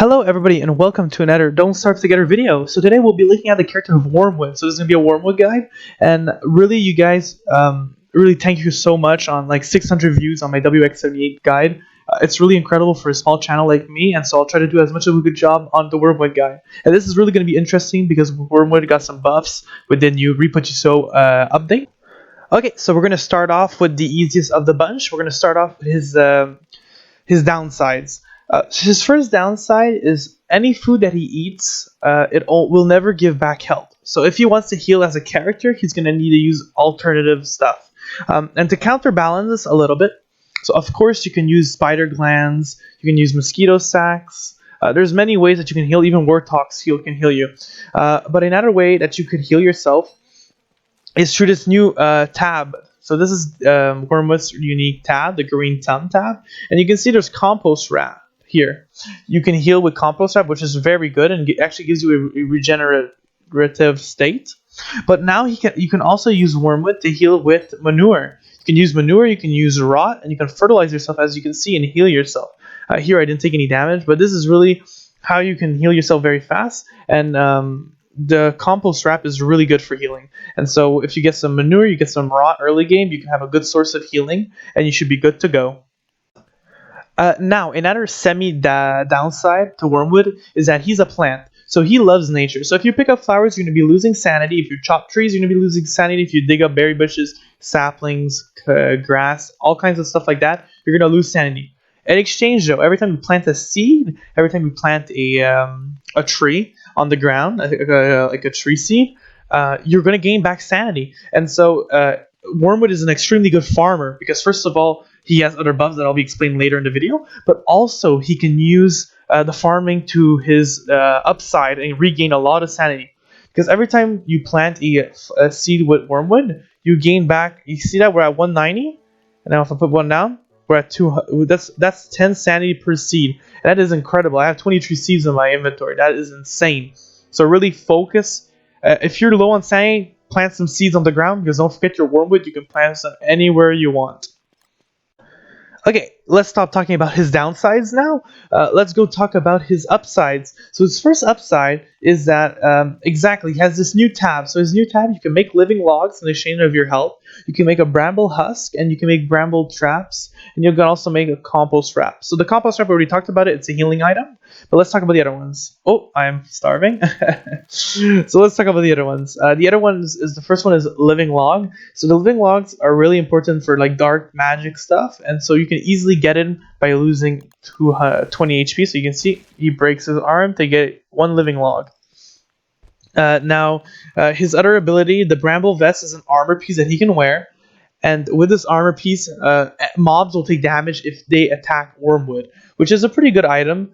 Hello everybody and welcome to another Don't Starve Together video. So today we'll be looking at the character of Wormwood. So this is going to be a Wormwood guide, and really you guys, really thank you so much on like 600 views on my WX78 guide. It's really incredible for a small channel like me, and so I'll try to do as much of a good job on the Wormwood guide. And this is really going to be interesting because Wormwood got some buffs with the new Repotiso update. Okay, so we're going to start off with the easiest of the bunch. We're going to start off with his downsides. His first downside is any food that he eats, will never give back health. So if he wants to heal as a character, he's going to need to use alternative stuff. And to counterbalance this a little bit, so of course you can use spider glands, you can use mosquito sacs. There's many ways that you can heal. Even Warthog's heal can heal you. But another way that you could heal yourself is through this new tab. So this is Wormwood's unique tab, the green thumb tab, and you can see there's compost wrap here. You can heal with compost wrap, which is very good and actually gives you a regenerative state. But now you can also use Wormwood to heal with manure. You can use manure, you can use rot, and you can fertilize yourself, as you can see, and heal yourself. Here I didn't take any damage, but this is really how you can heal yourself very fast. And the compost wrap is really good for healing. And so if you get some manure, you get some rot early game, you can have a good source of healing, and you should be good to go. Now, another downside to Wormwood is that he's a plant. So he loves nature. So if you pick up flowers, you're going to be losing sanity. If you chop trees, you're going to be losing sanity. If you dig up berry bushes, saplings, grass, all kinds of stuff like that, you're going to lose sanity. In exchange, though, every time you plant a seed, every time you plant a tree on the ground, like a tree seed, you're going to gain back sanity. And so Wormwood is an extremely good farmer because, first of all, he has other buffs that I'll be explaining later in the video, but also he can use the farming to his upside and regain a lot of sanity. Because every time you plant a seed with Wormwood, you gain back. You see that we're at 190, and now if I put one down, we're at 200. That's 10 sanity per seed. And that is incredible. I have 23 seeds in my inventory. That is insane. So really focus. If you're low on sanity, plant some seeds on the ground, because don't forget your Wormwood. You can plant them anywhere you want. Okay, let's stop talking about his downsides now. Let's go talk about his upsides. So his first upside is that, he has this new tab. So his new tab, you can make living logs in exchange of your health. You can make a bramble husk, and you can make bramble traps, and you can also make a compost wrap. So the compost wrap, we already talked about it. It's a healing item. But let's talk about the other ones. Oh, I'm starving. So let's talk about the other ones. The other ones is, the first one is living log. So the living logs are really important for like dark magic stuff, and so you can easily get in by losing 20 HP. So you can see he breaks his arm to get one living log. Now, his other ability, the bramble vest, is an armor piece that he can wear. And with this armor piece, mobs will take damage if they attack Wormwood, which is a pretty good item.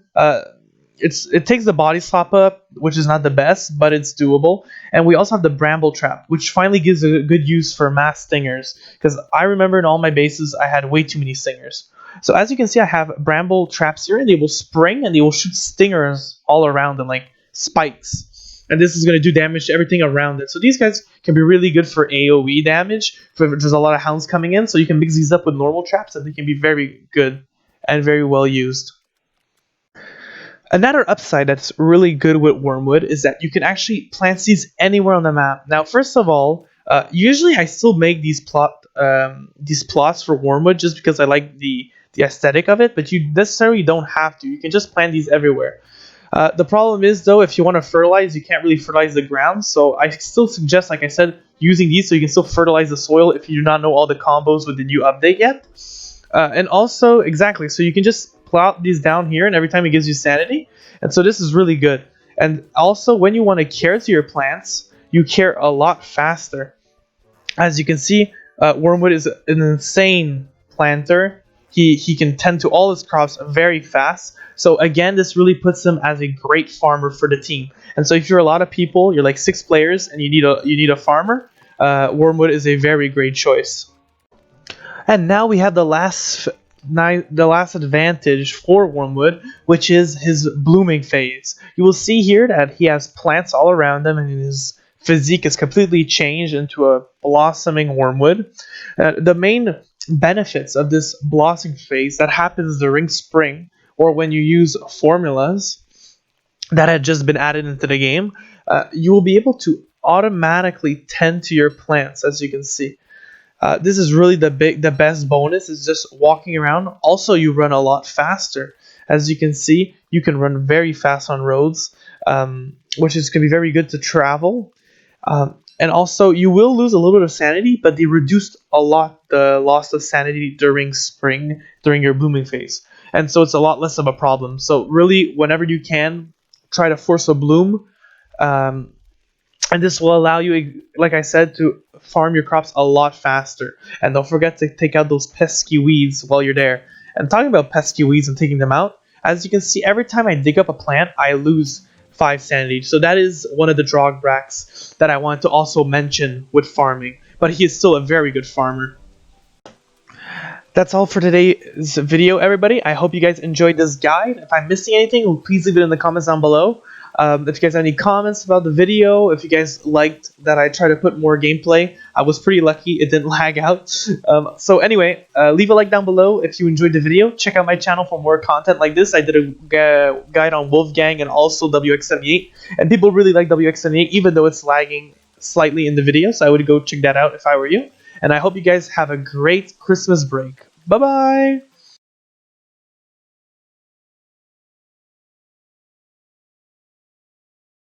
It takes the body slap up, which is not the best, but it's doable. And we also have the bramble trap, which finally gives a good use for mass stingers. Because I remember in all my bases, I had way too many stingers. So as you can see, I have bramble traps here, and they will spring and they will shoot stingers all around them, like spikes. And this is going to do damage to everything around it. So these guys can be really good for AoE damage, if there's a lot of hounds coming in. So you can mix these up with normal traps, and they can be very good and very well used. Another upside that's really good with Wormwood is that you can actually plant seeds anywhere on the map. Now, first of all, usually I still make these plots for Wormwood just because I like the aesthetic of it, but you necessarily don't have to. You can just plant these everywhere. The problem is, though, if you want to fertilize, you can't really fertilize the ground. So I still suggest, like I said, using these so you can still fertilize the soil if you do not know all the combos with the new update yet. And also, exactly, so you can just plot these down here, and every time it gives you sanity. And so this is really good. And also, when you want to care to your plants, you care a lot faster. As you can see, Wormwood is an insane planter. He can tend to all his crops very fast. So again, this really puts him as a great farmer for the team. And so if you're a lot of people, you're like 6 players, and you need a farmer, Wormwood is a very great choice. And now we have the last advantage for Wormwood, which is his blooming phase. You will see here that he has plants all around him, and his physique is completely changed into a blossoming Wormwood. The main benefits of this blossoming phase that happens during spring, or when you use formulas, that had just been added into the game, you will be able to automatically tend to your plants, as you can see. This is really the best bonus is just walking around. Also, you run a lot faster. As you can see, you can run very fast on roads, which is going to be very good to travel. And also, you will lose a little bit of sanity, but they reduced a lot the loss of sanity during spring, during your blooming phase. And so it's a lot less of a problem. So really, whenever you can, try to force a bloom. Um, and this will allow you, like I said, to farm your crops a lot faster. And don't forget to take out those pesky weeds while you're there. And talking about pesky weeds and taking them out, as you can see, every time I dig up a plant, I lose 5 sanity. So that is one of the drawbacks that I want to also mention with farming. But he is still a very good farmer. That's all for today's video, everybody. I hope you guys enjoyed this guide. If I'm missing anything, please leave it in the comments down below. If you guys have any comments about the video, if you guys liked that I try to put more gameplay, I was pretty lucky it didn't lag out. So anyway, leave a like down below if you enjoyed the video. Check out my channel for more content like this. I did a guide on Wolfgang and also WX78, and people really like WX78 even though it's lagging slightly in the video, so I would go check that out if I were you. And I hope you guys have a great Christmas break. Bye-bye!